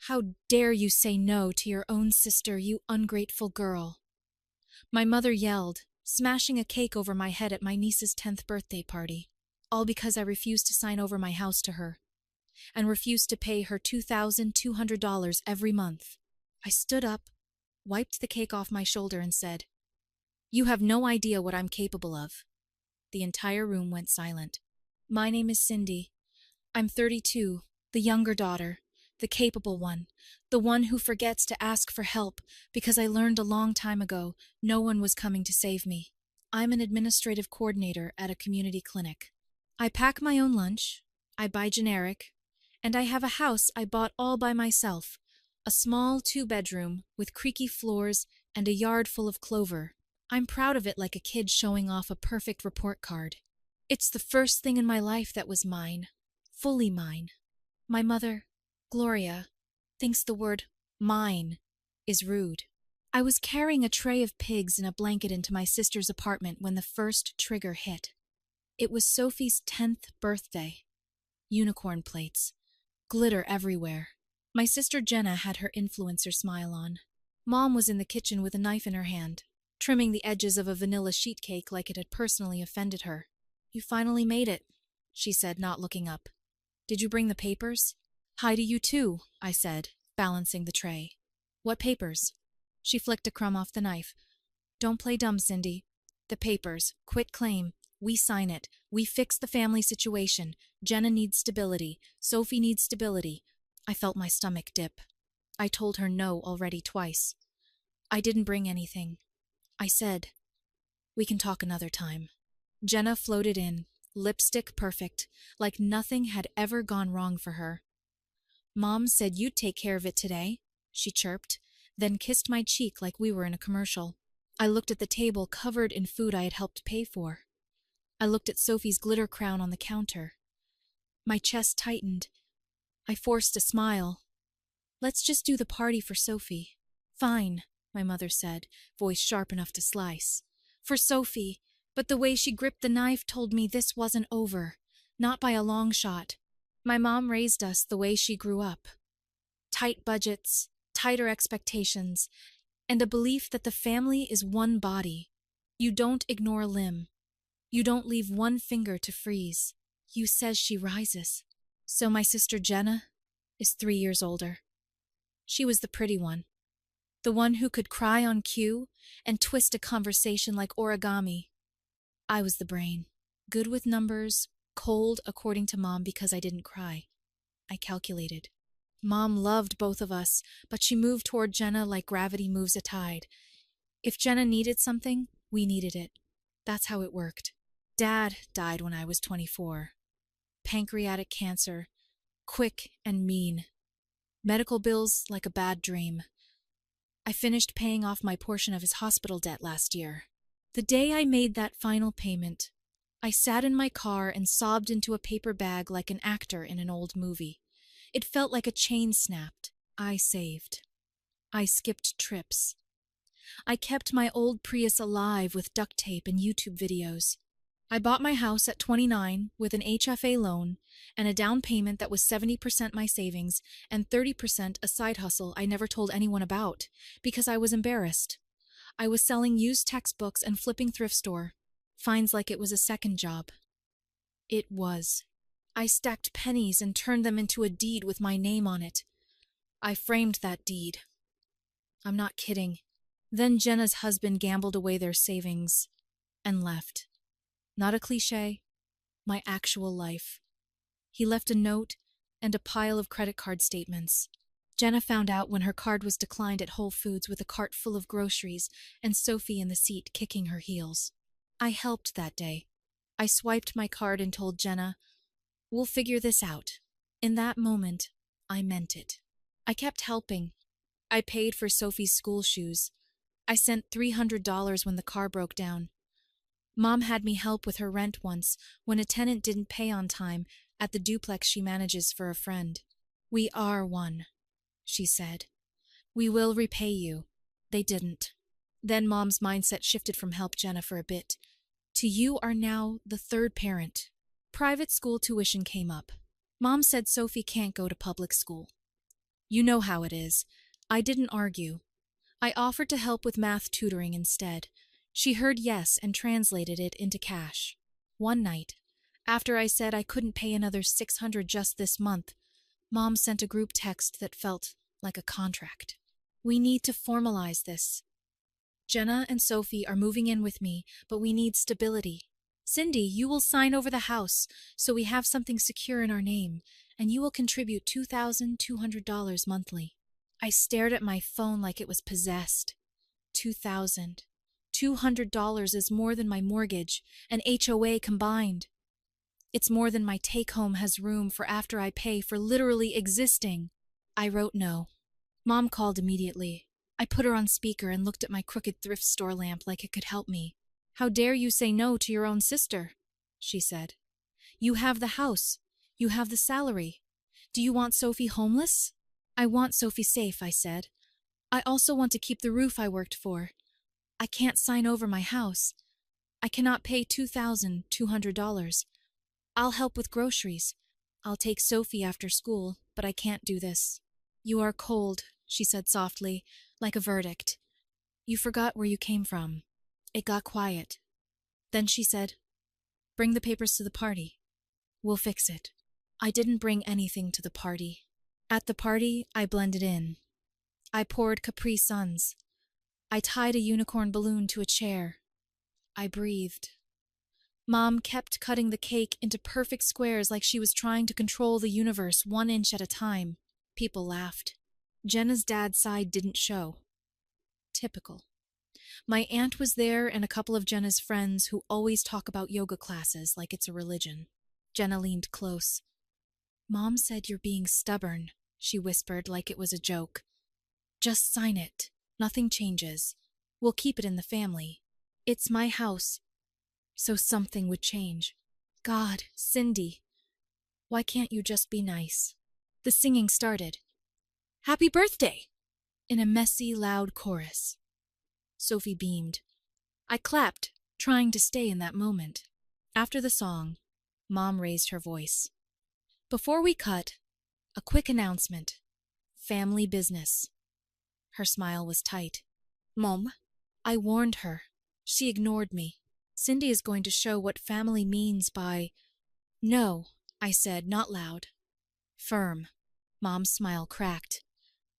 How dare you say no to your own sister, you ungrateful girl? My mother yelled, smashing a cake over my head at my niece's 10th birthday party, all because I refused to sign over my house to her and refused to pay her $2,200 every month. I stood up, wiped the cake off my shoulder, and said, "You have no idea what I'm capable of." The entire room went silent. My name is Cindy. I'm 32, the younger daughter, the capable one, the one who forgets to ask for help because I learned a long time ago no one was coming to save me. I'm an administrative coordinator at a community clinic. I pack my own lunch, I buy generic, and I have a house I bought all by myself, a small 2-bedroom with creaky floors and a yard full of clover. I'm proud of it like a kid showing off a perfect report card. It's the first thing in my life that was mine, fully mine. My mother, Gloria, thinks the word mine is rude. I was carrying a tray of pigs and a blanket into my sister's apartment when the first trigger hit. It was Sophie's 10th birthday. Unicorn plates, glitter everywhere. My sister Jenna had her influencer smile on. Mom was in the kitchen with a knife in her hand, trimming the edges of a vanilla sheet cake like it had personally offended her. "You finally made it," she said, not looking up. "Did you bring the papers?" "Hi to you too," I said, balancing the tray. "What papers?" She flicked a crumb off the knife. "Don't play dumb, Cindy. The papers, quit claim. We sign it. We fix the family situation. Jenna needs stability. Sophie needs stability." I felt my stomach dip. I told her no already twice. "I didn't bring anything." I said, "We can talk another time." Jenna floated in, lipstick perfect, like nothing had ever gone wrong for her. "Mom said you'd take care of it today," she chirped, then kissed my cheek like we were in a commercial. I looked at the table covered in food I had helped pay for. I looked at Sophie's glitter crown on the counter. My chest tightened. I forced a smile. "Let's just do the party for Sophie." "Fine," my mother said, voice sharp enough to slice. "For Sophie," but the way she gripped the knife told me this wasn't over. Not by a long shot. My mom raised us the way she grew up. Tight budgets, tighter expectations, and a belief that the family is one body. You don't ignore a limb. You don't leave one finger to freeze. You says she rises. So my sister Jenna is 3 years older. She was the pretty one. The one who could cry on cue and twist a conversation like origami. I was the brain. Good with numbers, cold according to Mom because I didn't cry. I calculated. Mom loved both of us, but she moved toward Jenna like gravity moves a tide. If Jenna needed something, we needed it. That's how it worked. Dad died when I was 24. Pancreatic cancer. Quick and mean. Medical bills like a bad dream. I finished paying off my portion of his hospital debt last year. The day I made that final payment, I sat in my car and sobbed into a paper bag like an actor in an old movie. It felt like a chain snapped. I saved. I skipped trips. I kept my old Prius alive with duct tape and YouTube videos. I bought my house at 29 with an HFA loan and a down payment that was 70% my savings and 30% a side hustle I never told anyone about because I was embarrassed. I was selling used textbooks and flipping thrift store finds like it was a second job. It was. I stacked pennies and turned them into a deed with my name on it. I framed that deed. I'm not kidding. Then Jenna's husband gambled away their savings and left. Not a cliche, my actual life. He left a note and a pile of credit card statements. Jenna found out when her card was declined at Whole Foods with a cart full of groceries and Sophie in the seat kicking her heels. I helped that day. I swiped my card and told Jenna, "We'll figure this out." In that moment, I meant it. I kept helping. I paid for Sophie's school shoes. I sent $300 when the car broke down. Mom had me help with her rent once when a tenant didn't pay on time at the duplex she manages for a friend. "We are one," she said. "We will repay you." They didn't. Then Mom's mindset shifted from help Jenna for a bit to "you are now the third parent." Private school tuition came up. Mom said Sophie can't go to public school. You know how it is. I didn't argue. I offered to help with math tutoring instead. She heard yes and translated it into cash. One night, after I said I couldn't pay another $600 just this month, Mom sent a group text that felt like a contract. We need to formalize this. Jenna and Sophie are moving in with me, but we need stability. Cindy, you will sign over the house so we have something secure in our name, and you will contribute $2,200 monthly. I stared at my phone like it was possessed. $2,200 is more than my mortgage and HOA combined. It's more than my take-home has room for after I pay for literally existing. I wrote no. Mom called immediately. I put her on speaker and looked at my crooked thrift store lamp like it could help me. How dare you say no to your own sister? She said. You have the house. You have the salary. Do you want Sophie homeless? I want Sophie safe, I said. I also want to keep the roof I worked for. I can't sign over my house. I cannot pay $2,200. I'll help with groceries. I'll take Sophie after school, but I can't do this. You are cold, she said softly, like a verdict. You forgot where you came from. It got quiet. Then she said, bring the papers to the party. We'll fix it. I didn't bring anything to the party. At the party, I blended in. I poured Capri Suns. I tied a unicorn balloon to a chair. I breathed. Mom kept cutting the cake into perfect squares like she was trying to control the universe 1 inch at a time. People laughed. Jenna's dad's side didn't show. Typical. My aunt was there and a couple of Jenna's friends who always talk about yoga classes like it's a religion. Jenna leaned close. Mom said you're being stubborn, she whispered like it was a joke. Just sign it. Nothing changes. We'll keep it in the family. It's my house. So something would change. God, Cindy, why can't you just be nice? The singing started. Happy birthday! In a messy, loud chorus. Sophie beamed. I clapped, trying to stay in that moment. After the song, Mom raised her voice. Before we cut, a quick announcement. Family business. Her smile was tight. Mom, I warned her. She ignored me. Cindy is going to show what family means by... No, I said, not loud. Firm. Mom's smile cracked.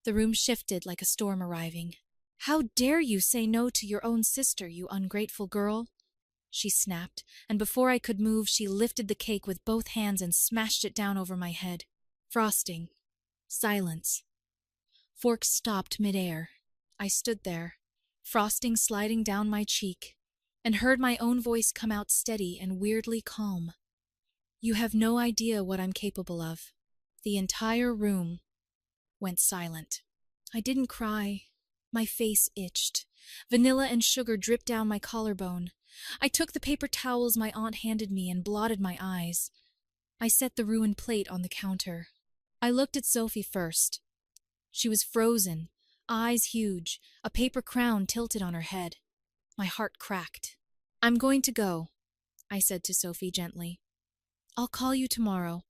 The room shifted like a storm arriving. How dare you say no to your own sister, you ungrateful girl? She snapped, and before I could move, she lifted the cake with both hands and smashed it down over my head. Frosting. Silence. Fork stopped midair. I stood there, frosting sliding down my cheek, and heard my own voice come out steady and weirdly calm. You have no idea what I'm capable of. The entire room went silent. I didn't cry. My face itched. Vanilla and sugar dripped down my collarbone. I took the paper towels my aunt handed me and blotted my eyes. I set the ruined plate on the counter. I looked at Sophie first. She was frozen, eyes huge, a paper crown tilted on her head. My heart cracked. I'm going to go, I said to Sophie gently. I'll call you tomorrow.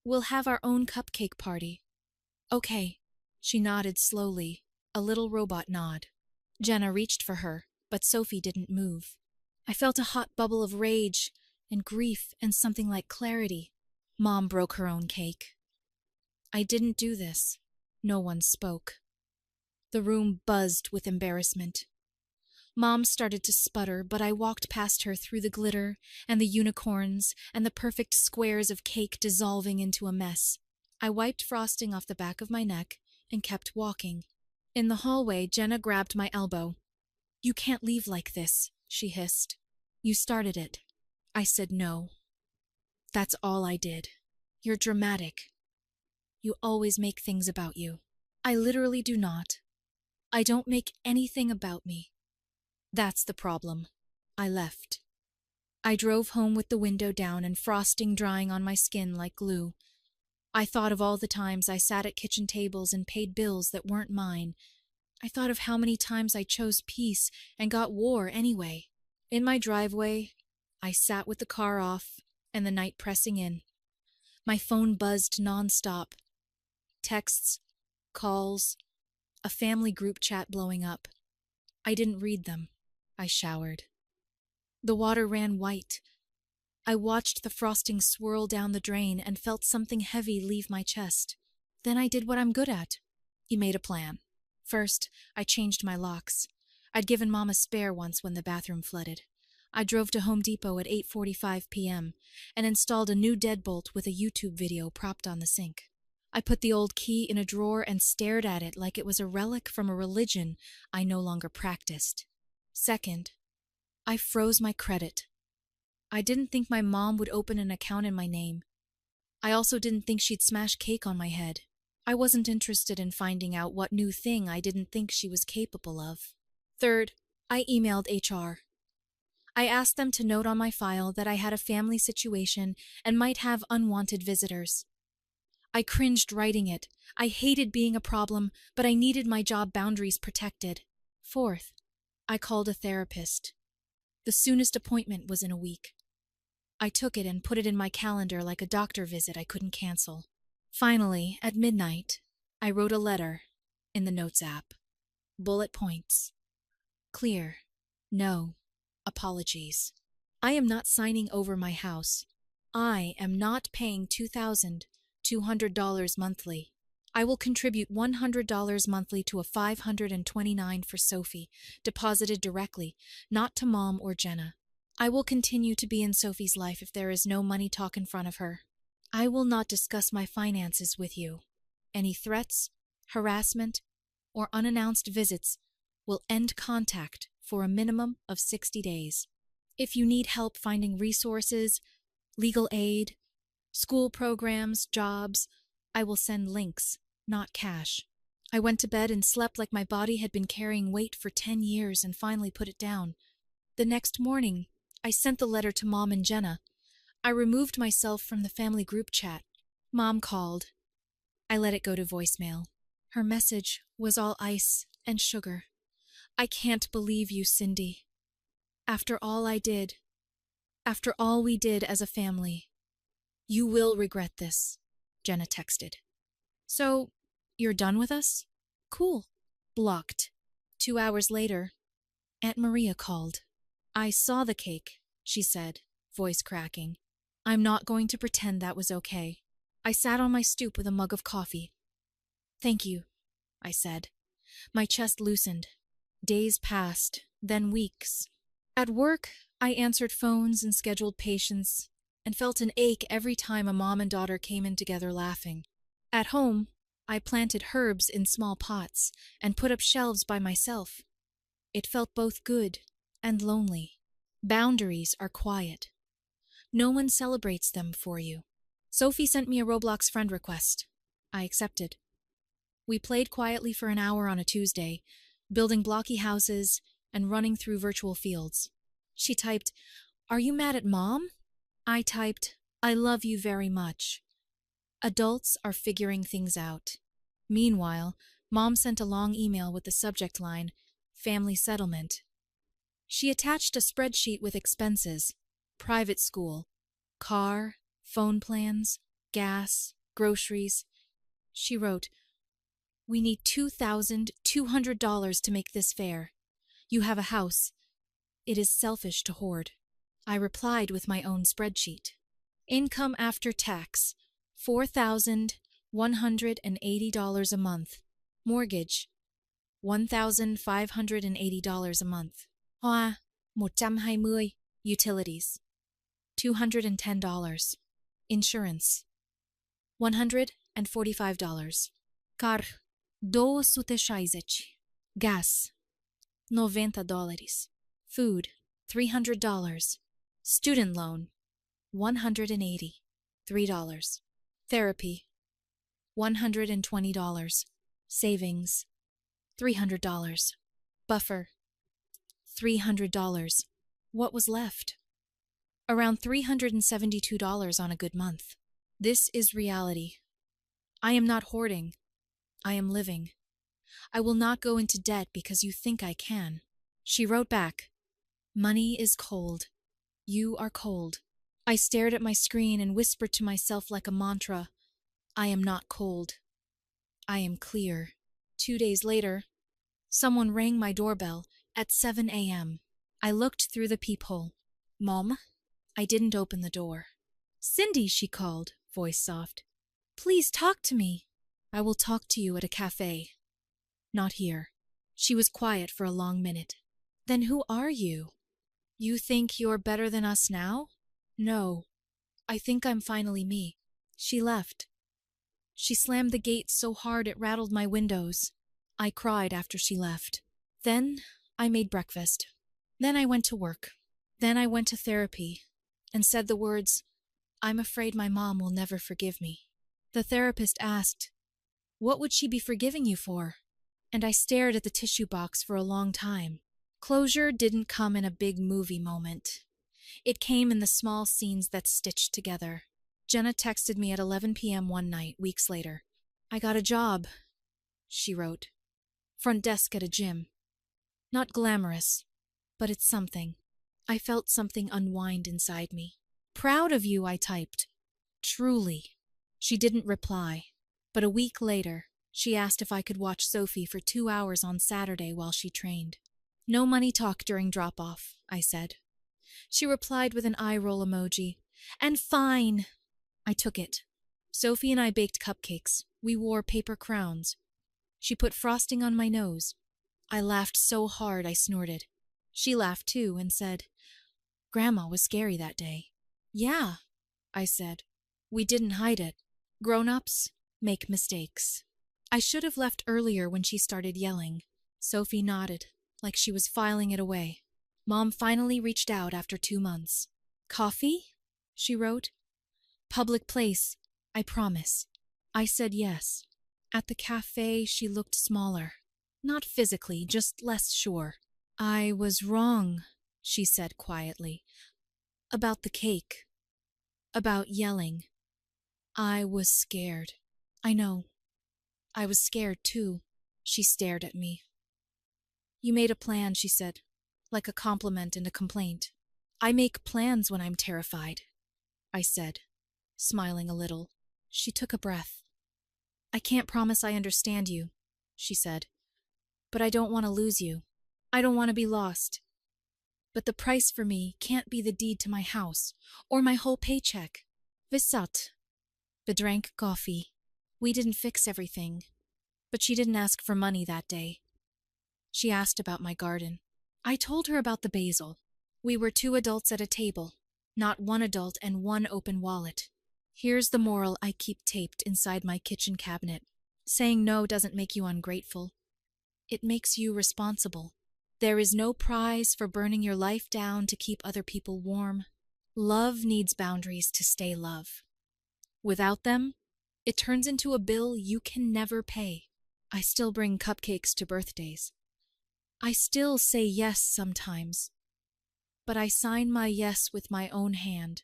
We'll have our own cupcake party. Okay. She nodded slowly, a little robot nod. Jenna reached for her, but Sophie didn't move. I felt a hot bubble of rage and grief and something like clarity. Mom broke her own cake. I didn't do this. No one spoke. The room buzzed with embarrassment. Mom started to sputter, but I walked past her through the glitter and the unicorns and the perfect squares of cake dissolving into a mess. I wiped frosting off the back of my neck and kept walking. In the hallway, Jenna grabbed my elbow. You can't leave like this, she hissed. You started it. I said no. That's all I did. You're dramatic. You always make things about you. I literally do not. I don't make anything about me. That's the problem. I left. I drove home with the window down and frosting drying on my skin like glue. I thought of all the times I sat at kitchen tables and paid bills that weren't mine. I thought of how many times I chose peace and got war anyway. In my driveway, I sat with the car off and the night pressing in. My phone buzzed nonstop. Texts, calls, a family group chat blowing up. I didn't read them. I showered. The water ran white. I watched the frosting swirl down the drain and felt something heavy leave my chest. Then I did what I'm good at. He made a plan. First, I changed my locks. I'd given Mom a spare once when the bathroom flooded. I drove to Home Depot at 8:45 p.m. and installed a new deadbolt with a YouTube video propped on the sink. I put the old key in a drawer and stared at it like it was a relic from a religion I no longer practiced. Second, I froze my credit. I didn't think my mom would open an account in my name. I also didn't think she'd smash cake on my head. I wasn't interested in finding out what new thing I didn't think she was capable of. Third, I emailed HR. I asked them to note on my file that I had a family situation and might have unwanted visitors. I cringed writing it. I hated being a problem, but I needed my job boundaries protected. Fourth, I called a therapist. The soonest appointment was in a week. I took it and put it in my calendar like a doctor visit I couldn't cancel. Finally, at midnight, I wrote a letter in the Notes app. Bullet points. Clear. No. Apologies. I am not signing over my house. I am not paying $2,200 monthly. I will contribute $100 monthly to a $529 for Sophie, deposited directly, not to Mom or Jenna. I will continue to be in Sophie's life if there is no money talk in front of her. I will not discuss my finances with you. Any threats, harassment, or unannounced visits will end contact for a minimum of 60 days. If you need help finding resources, legal aid, school programs, jobs, I will send links, not cash. I went to bed and slept like my body had been carrying weight for 10 years and finally put it down. The next morning, I sent the letter to Mom and Jenna. I removed myself from the family group chat. Mom called. I let it go to voicemail. Her message was all ice and sugar. I can't believe you, Cindy. After all I did, after all we did as a family, you will regret this, Jenna texted. So, you're done with us? Cool. Blocked. 2 hours later, Aunt Maria called. I saw the cake, she said, voice cracking. I'm not going to pretend that was okay. I sat on my stoop with a mug of coffee. Thank you, I said. My chest loosened. Days passed, then weeks. At work, I answered phones and scheduled patients, and felt an ache every time a mom and daughter came in together laughing. At home, I planted herbs in small pots and put up shelves by myself. It felt both good and lonely. Boundaries are quiet. No one celebrates them for you. Sophie sent me a Roblox friend request. I accepted. We played quietly for an hour on a Tuesday, building blocky houses and running through virtual fields. She typed, "Are you mad at Mom?" I typed, "I love you very much." Adults are figuring things out. Meanwhile, Mom sent a long email with the subject line, "Family Settlement." She attached a spreadsheet with expenses, private school, car, phone plans, gas, groceries. She wrote, "We need $2,200 to make this fair. You have a house. It is selfish to hoard." I replied with my own spreadsheet. Income after tax, $4,180 a month. Mortgage, $1,580 a month. Hoa, 120. Utilities, $210. Insurance, $145. Car, $260. Gas, $90. Food, $300. Student loan, $180. $3. Therapy, $120. Savings, $300. Buffer, $300. What was left? Around $372 on a good month. This is reality. I am not hoarding. I am living. I will not go into debt because you think I can. She wrote back, "Money is cold. You are cold." I stared at my screen and whispered to myself like a mantra, "I am not cold." I am clear. 2 days later, someone rang my doorbell at 7 a.m. I looked through the peephole. Mom? I didn't open the door. Cindy, she called, voice soft. Please talk to me. I will talk to you at a cafe. Not here. She was quiet for a long minute. Then who are you? You think you're better than us now? No. I think I'm finally me. She left. She slammed the gate so hard it rattled my windows. I cried after she left. Then I made breakfast. Then I went to work. Then I went to therapy and said the words, I'm afraid my mom will never forgive me. The therapist asked, what would she be forgiving you for? And I stared at the tissue box for a long time. Closure didn't come in a big movie moment. It came in the small scenes that stitched together. Jenna texted me at 11 p.m. one night, weeks later. I got a job, she wrote. Front desk at a gym. Not glamorous, but it's something. I felt something unwind inside me. Proud of you, I typed. Truly. She didn't reply, but a week later, she asked if I could watch Sophie for 2 hours on Saturday while she trained. No money talk during drop-off, I said. She replied with an eye-roll emoji. And fine. I took it. Sophie and I baked cupcakes. We wore paper crowns. She put frosting on my nose. I laughed so hard I snorted. She laughed too and said, Grandma was scary that day. Yeah, I said. We didn't hide it. Grown-ups make mistakes. I should have left earlier when she started yelling. Sophie nodded, like she was filing it away. Mom finally reached out after 2 months. Coffee? She wrote. Public place, I promise. I said yes. At the cafe, she looked smaller. Not physically, just less sure. I was wrong, she said quietly. About the cake. About yelling. I was scared. I know. I was scared too. She stared at me. You made a plan, she said, like a compliment and a complaint. I make plans when I'm terrified, I said, smiling a little. She took a breath. I can't promise I understand you, she said, but I don't want to lose you. I don't want to be lost. But the price for me can't be the deed to my house or my whole paycheck. Vi satt. Vi drank coffee. We didn't fix everything, but she didn't ask for money that day. She asked about my garden. I told her about the basil. We were 2 adults at a table, not 1 adult and 1 open wallet. Here's the moral I keep taped inside my kitchen cabinet. Saying no doesn't make you ungrateful. It makes you responsible. There is no prize for burning your life down to keep other people warm. Love needs boundaries to stay love. Without them, it turns into a bill you can never pay. I still bring cupcakes to birthdays. I still say yes sometimes. But I sign my yes with my own hand,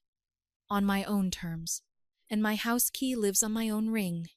on my own terms, and my house key lives on my own ring.